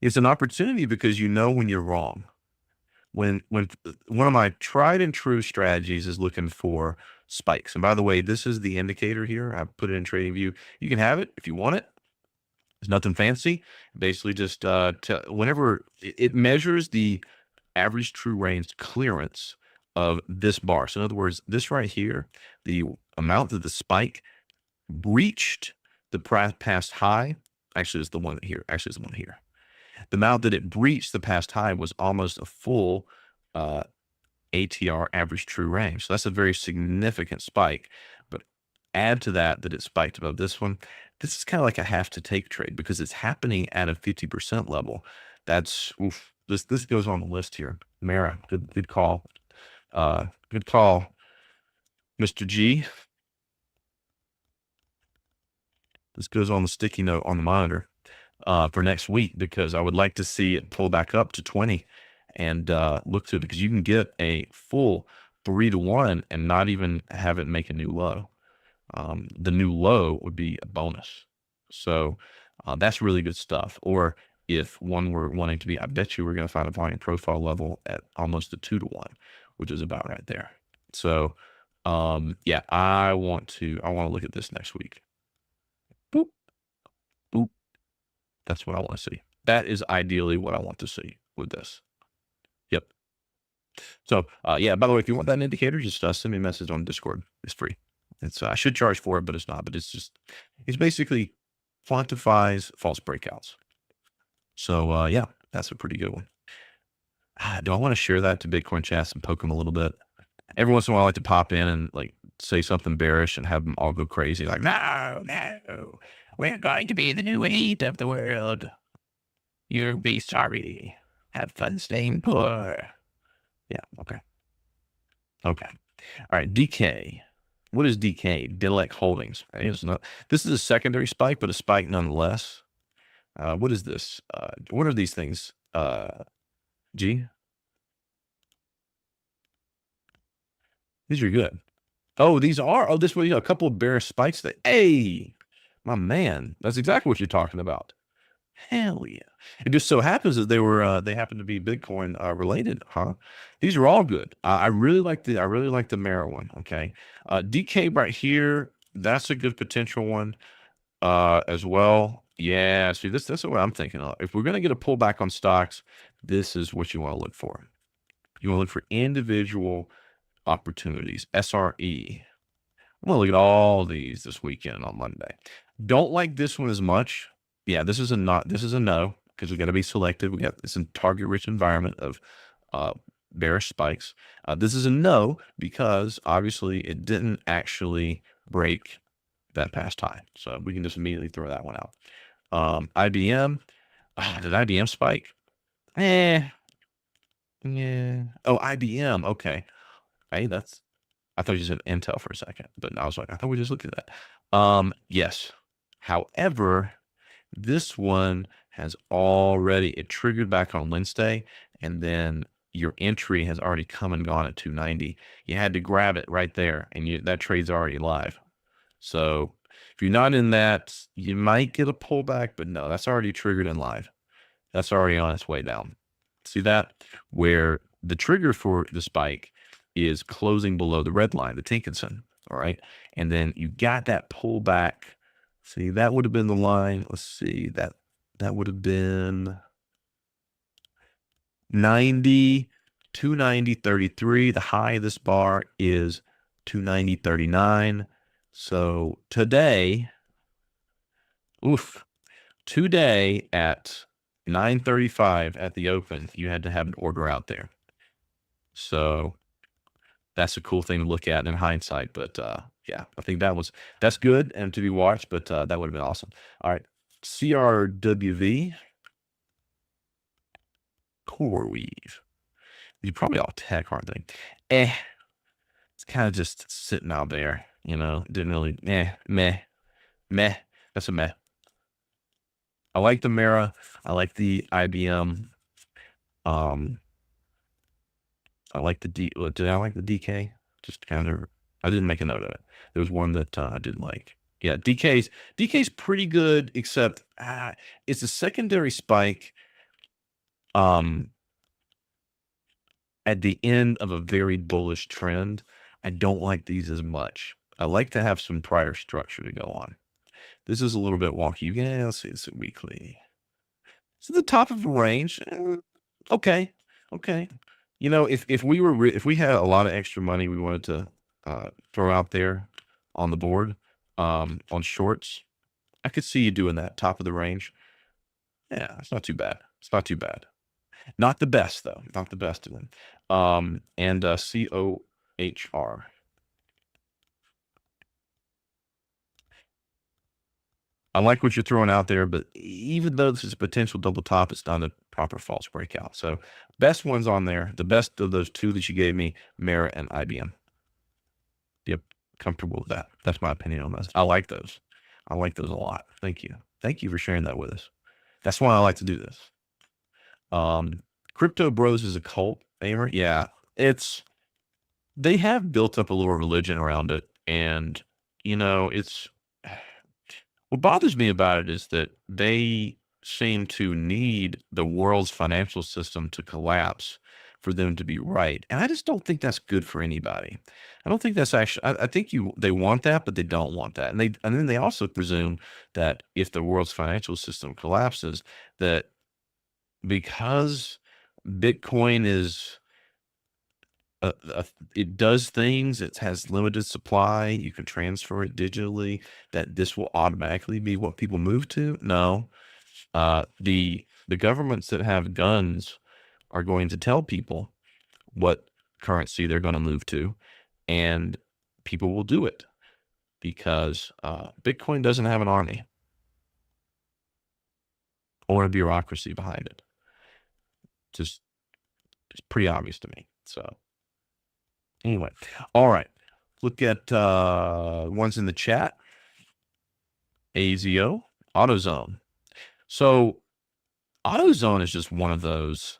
Speaker 1: It's an opportunity because when you're wrong. When one of my tried and true strategies is looking for spikes. And by the way, this is the indicator here. I put it in Trading View. You can have it if you want it. It's nothing fancy. Basically, just whenever it measures the average true range clearance of this bar. So in other words, this right here, the amount that the spike breached the past high. Actually, it's the one here. The amount that it breached the past high was almost a full ATR, average true range. So that's a very significant spike. But add to that it spiked above this one. This is kind of like a have to take trade because it's happening at a 50% level. That's oof. This goes on the list here. Mara, good call. Good call, Mr. G. This goes on the sticky note on the monitor for next week because I would like to see it pull back up to 20 and look to it because you can get a full 3-to-1 and not even have it make a new low. The new low would be a bonus. So that's really good stuff. Or if one were wanting to be, I bet you we're going to find a volume profile level at almost a 2-to-1, which is about right there. So, yeah, I want to look at this next week. Boop, boop. That's what I want to see. That is ideally what I want to see with this. Yep. So, yeah, by the way, if you want that indicator, just send me a message on Discord. It's free. It's I should charge for it, but it's not. But it's basically quantifies false breakouts. So, yeah, that's a pretty good one. Do I want to share that to Bitcoin chats and poke them a little bit? Every once in a while, I like to pop in and like say something bearish and have them all go crazy. Like, no, we're going to be the new elite of the world. You'll be sorry. Have fun staying poor. Yeah. Okay. Okay. All right. DK. What is DK? Dilek Holdings. This is a secondary spike, but a spike nonetheless. What is this? What are these things? G. These are good. Oh, these are. Oh, this was a couple of bearish spikes. That hey, my man, that's exactly what you're talking about. Hell yeah! It just so happens that they happen to be Bitcoin related, huh? These are all good. I really like the Mara one. Okay, DK right here. That's a good potential one as well. Yeah, see, that's what I'm thinking of. If we're gonna get a pullback on stocks, this is what you want to look for. You want to look for individual opportunities. SRE. I'm gonna look at all these this weekend on Monday. Don't like this one as much. Yeah, this is a no, because we got to be selective. We got this in target rich environment of bearish spikes. This is a no because obviously it didn't actually break that past high. So we can just immediately throw that one out. IBM. Did IBM spike? Yeah. Oh, IBM. Okay. Hey, I thought you said Intel for a second, but I was like, I thought we just looked at that. Yes. However, this one has already, it triggered back on Wednesday, and then your entry has already come and gone at 290. You had to grab it right there, and that trade's already live. So if you're not in that, you might get a pullback, but no, that's already triggered and live. That's already on its way down. See that? Where the trigger for the spike is closing below the red line, the Tinkinson. All right. And then you got that pullback. See, that would have been the line. Let's see, that would have been 90, 290.33. The high of this bar is 290.39. So today at 9:35 at the open, you had to have an order out there. So that's a cool thing to look at in hindsight. But yeah, I think that's good and to be watched, but that would have been awesome. All right. CRWV. CoreWeave. They're probably all tech, aren't they? It's kind of just sitting out there, didn't really, meh. That's a meh. I like the Mara. I like the IBM. I like the did I like the DK? Just kind of, I didn't make a note of it. There was one that I didn't like. Yeah, DK's pretty good, except it's a secondary spike at the end of a very bullish trend. I don't like these as much. I like to have some prior structure to go on. This is a little bit wonky. Yeah, let's see, it's a weekly. It's at the top of the range. Okay. If we had a lot of extra money we wanted to throw out there on the board on shorts, I could see you doing that top of the range. Yeah, it's not too bad. Not the best though. Not the best of them. And COHR. I like what you're throwing out there, but even though this is a potential double top, it's not a proper false breakout. So best ones on there, the best of those two that you gave me, Mara and IBM. Yep, comfortable with that. That's my opinion on those. I like those. I like those a lot. Thank you. Thank you for sharing that with us. That's why I like to do this. Crypto Bros is a cult, Amer. Yeah, they have built up a little religion around it, and it's what bothers me about it is that they seem to need the world's financial system to collapse for them to be right. And I just don't think that's good for anybody. I don't think that's actually, I think they want that, but they don't want that. And then they also presume that if the world's financial system collapses, that because Bitcoin is, it does things, it has limited supply, you can transfer it digitally, that this will automatically be what people move to. No, the governments that have guns are going to tell people what currency they're going to move to, and people will do it because Bitcoin doesn't have an army or a bureaucracy behind it. Just it's pretty obvious to me. So anyway, all right, look at ones in the chat. AZO, AutoZone. So AutoZone is just one of those.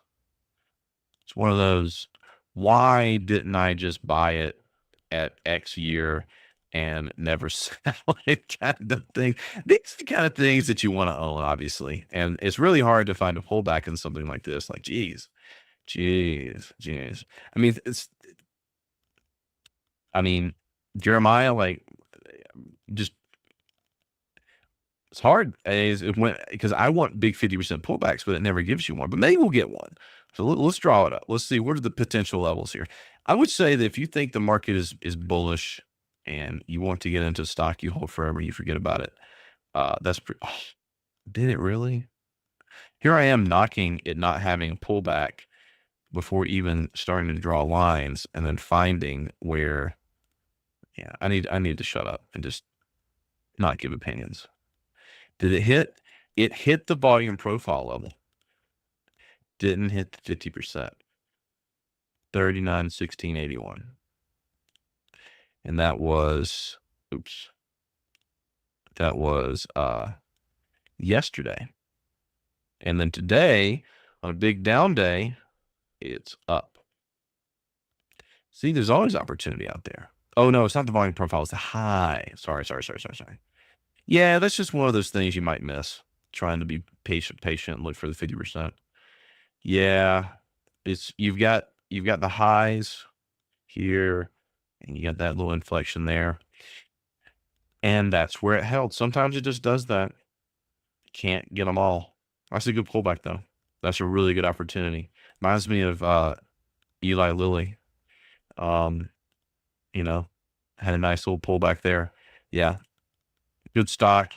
Speaker 1: It's one of those. Why didn't I just buy it at X year and never sell it kind of thing? These are the kind of things that you want to own, obviously. And it's really hard to find a pullback in something like this. Like, geez. I mean, Jeremiah, like, just it's hard. It went because I want big 50% pullbacks, but it never gives you one. But maybe we'll get one. So let's draw it up. Let's see what are the potential levels here. I would say that if you think the market is bullish and you want to get into stock you hold forever, you forget about it. That's pretty. Oh, did it really? Here I am knocking it not having a pullback before even starting to draw lines, and then finding where. Yeah, I need to shut up and just not give opinions. Did it hit? It hit the volume profile level. Didn't hit the 50%. 39.1681. And that was, oops. That was yesterday. And then today, on a big down day, it's up. See, there's always opportunity out there. Oh no, it's not the volume profile, it's the high. Sorry. Yeah, that's just one of those things you might miss. Trying to be patient, look for the 50%. Yeah, you've got the highs here, and you got that little inflection there, and that's where it held. Sometimes it just does that. Can't get them all. That's a good pullback though. That's a really good opportunity. Reminds me of Eli Lilly. Had a nice little pullback there. Yeah, good stock,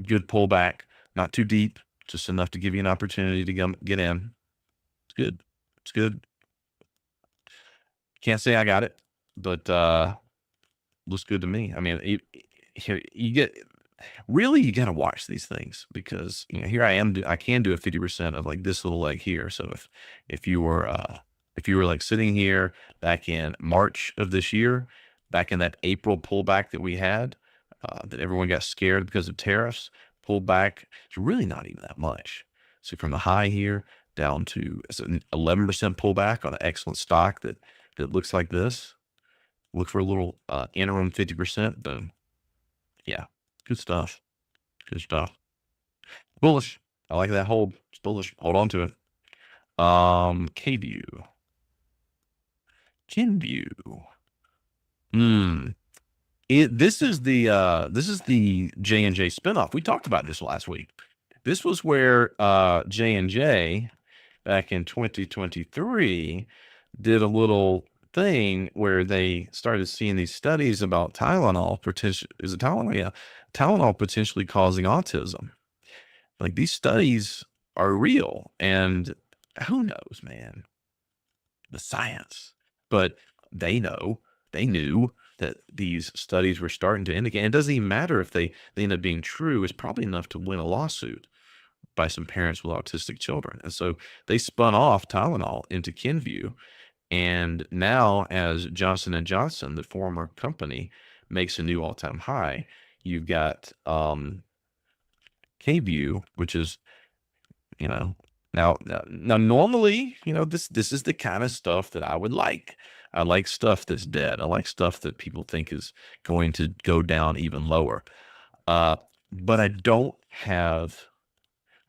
Speaker 1: good pullback. Not too deep, just enough to give you an opportunity to get in. It's good. It's good. Can't say I got it, but looks good to me. I mean, you get really, you got to watch these things because here I am. I can do a 50% of like this little leg here. So if you were like sitting here back in March of this year, back in that April pullback that we had, that everyone got scared because of tariffs, pulled back. It's really not even that much. So from the high here down to an 11% pullback on an excellent stock that looks like this. Look for a little interim 50%. Boom. Yeah, good stuff. Good stuff. Bullish. I like that hold. It's bullish. Hold on to it. K-View. Kinview. This is the J&J spinoff. We talked about this last week. This was where J&J back in 2023 did a little thing where they started seeing these studies about Tylenol potentially causing autism. Like these studies are real, and who knows, man, the science, but they knew that these studies were starting to indicate, and it doesn't even matter if they end up being true. It's probably enough to win a lawsuit by some parents with autistic children. And so they spun off Tylenol into Kenvue. And now as Johnson & Johnson, the former company, makes a new all-time high, you've got K-View, which is, now normally, this is the kind of stuff that I would like. I like stuff that's dead. I like stuff that people think is going to go down even lower. But I don't have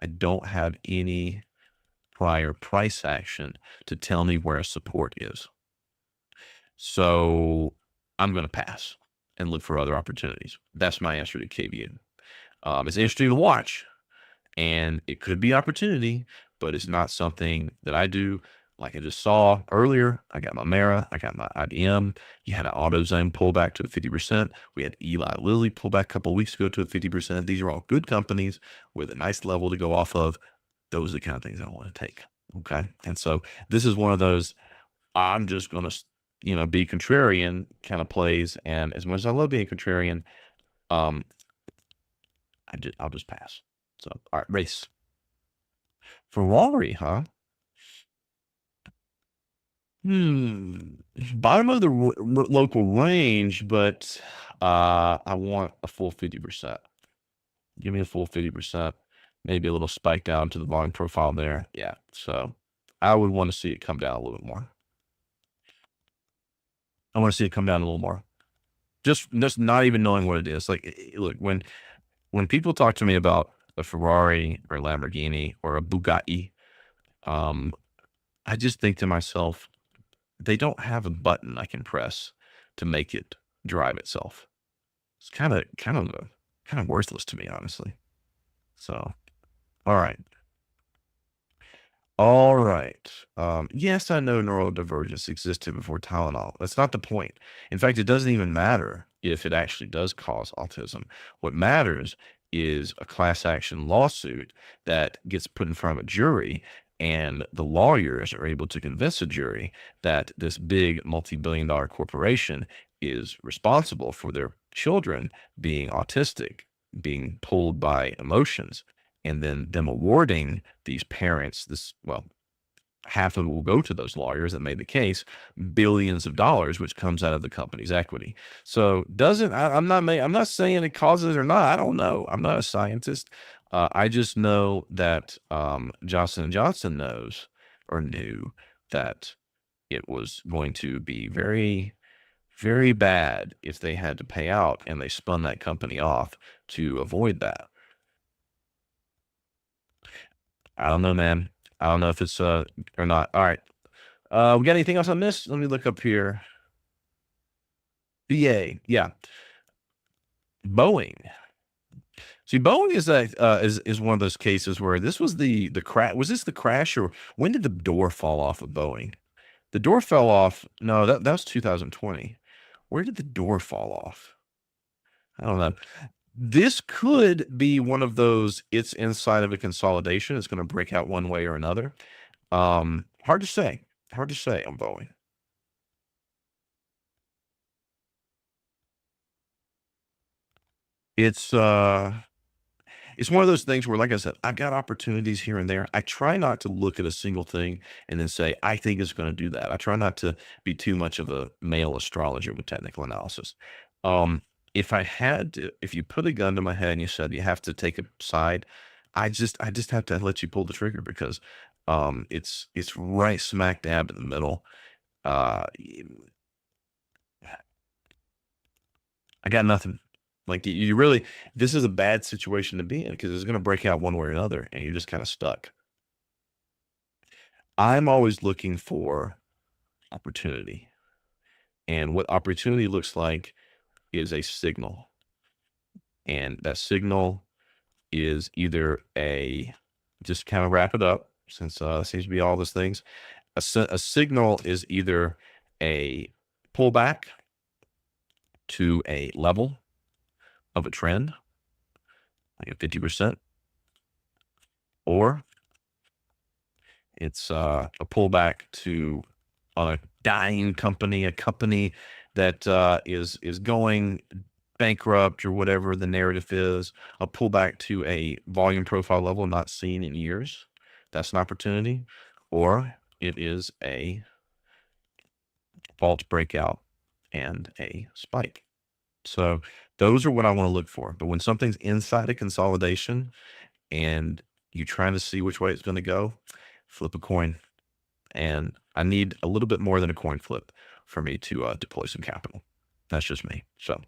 Speaker 1: I don't have any prior price action to tell me where support is. So I'm going to pass and look for other opportunities. That's my answer to KVN. It's interesting to watch, and it could be opportunity, but it's not something that I do. Like I just saw earlier, I got my Mara, I got my IBM. You had an AutoZone pull back to 50%. We had Eli Lilly pull back a couple of weeks ago to 50%. These are all good companies with a nice level to go off of. Those are the kind of things I want to take. Okay. And so this is one of those, I'm just going to, be contrarian kind of plays. And as much as I love being contrarian, um, I'll just pass. So, all right, race. Ferrari, huh? Bottom of the local range, but I want a full 50%. Give me a full 50%, maybe a little spike down to the volume profile there. Yeah. So I would want to see it come down a little bit more. I want to see it come down a little more. Just not even knowing what it is. Like, look, when people talk to me about a Ferrari or a Lamborghini or a Bugatti, um, I just think to myself, they don't have a button I can press to make it drive itself. It's kind of worthless to me, honestly. So, all right. All right. Yes, I know neurodivergence existed before Tylenol. That's not the point. In fact, it doesn't even matter if it actually does cause autism. What matters is a class action lawsuit that gets put in front of a jury, and the lawyers are able to convince a jury that this big multi-billion-dollar corporation is responsible for their children being autistic, being pulled by emotions, and then them awarding these parents this, well, half of it will go to those lawyers that made the case, billions of dollars, which comes out of the company's equity. So doesn't I'm not saying it causes it or not. I don't know. I'm not a scientist. I just know that Johnson and Johnson knows or knew that it was going to be very, very bad if they had to pay out, and they spun that company off to avoid that. I don't know, man. I don't know if it's or not. All right. We got anything else on this? Let me look up here. BA. Yeah. Boeing. See, Boeing is a is one of those cases where this was the crash. Was this the crash, or when did the door fall off of Boeing? The door fell off. No, that was 2020. Where did the door fall off? I don't know. This could be one of those, it's inside of a consolidation. It's going to break out one way or another. Hard to say. Hard to say on Boeing. It's it's one of those things where, like I said, I've got opportunities here and there. I try not to look at a single thing and then say, I think it's going to do that. I try not to be too much of a male astrologer with technical analysis. Um, if you put a gun to my head and you said you have to take a side, I just have to let you pull the trigger because it's right smack dab in the middle. Uh, I got nothing. Like you really, this is a bad situation to be in because it's going to break out one way or another, and you're just kind of stuck. I'm always looking for opportunity, and what opportunity looks like is a signal, and that signal is either a just kind of wrap it up since seems to be all those things. A signal is either a pullback to a level of a trend, like a 50%, or it's a pullback to a dying company, a company that is going bankrupt or whatever the narrative is, a pullback to a volume profile level not seen in years. That's an opportunity. Or it is a false breakout and a spike. So those are what I want to look for. But when something's inside a consolidation and you're trying to see which way it's going to go, flip a coin. And I need a little bit more than a coin flip for me to deploy some capital. That's just me. So,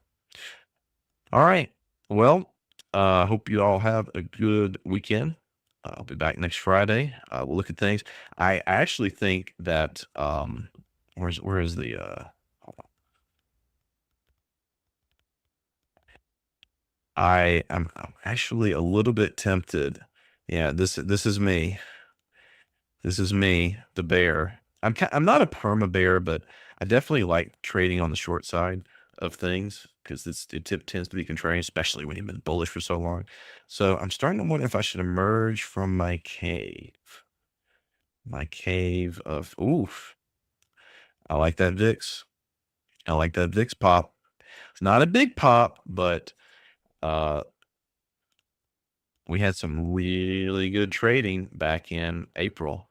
Speaker 1: all right. Well, I hope you all have a good weekend. I'll be back next Friday. We'll look at things. I actually think that where is the hold on. I'm actually a little bit tempted. Yeah, this is me. This is me, the bear. I'm not a perma bear, but I definitely like trading on the short side of things because tends to be contrarian, especially when you've been bullish for so long. So I'm starting to wonder if I should emerge from my cave. My cave of oof. I like that VIX. I like that VIX pop. It's not a big pop, but uh we had some really good trading back in April,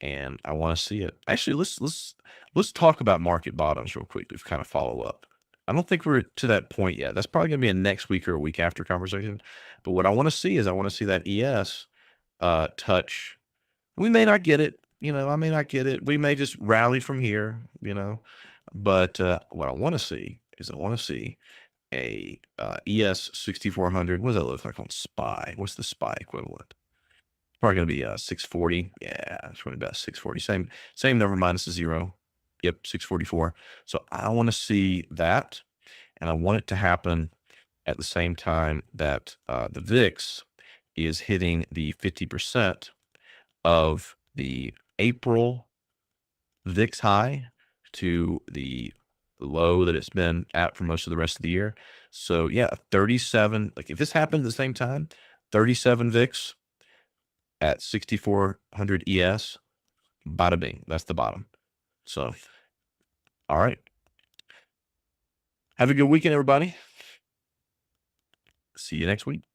Speaker 1: and I want to see it. Actually, let's talk about market bottoms real quick to kind of follow up. I don't think we're to that point yet. That's probably gonna be a next week or a week after conversation. But what I want to see is I want to see that ES touch. We may not get it, I may not get it. We may just rally from here, But what I want to see is I want to see a ES 6400. What does that look like on SPY? What's the SPY equivalent? Probably going to be 640. Yeah, it's going to be about 640. Same number minus a zero. Yep, 644. So I want to see that, and I want it to happen at the same time that the VIX is hitting the 50% of the April VIX high to the low that it's been at for most of the rest of the year. So yeah, 37. Like if this happened at the same time, 37 VIX at 6400 ES, bada bing. That's the bottom. So, all right. Have a good weekend, everybody. See you next week.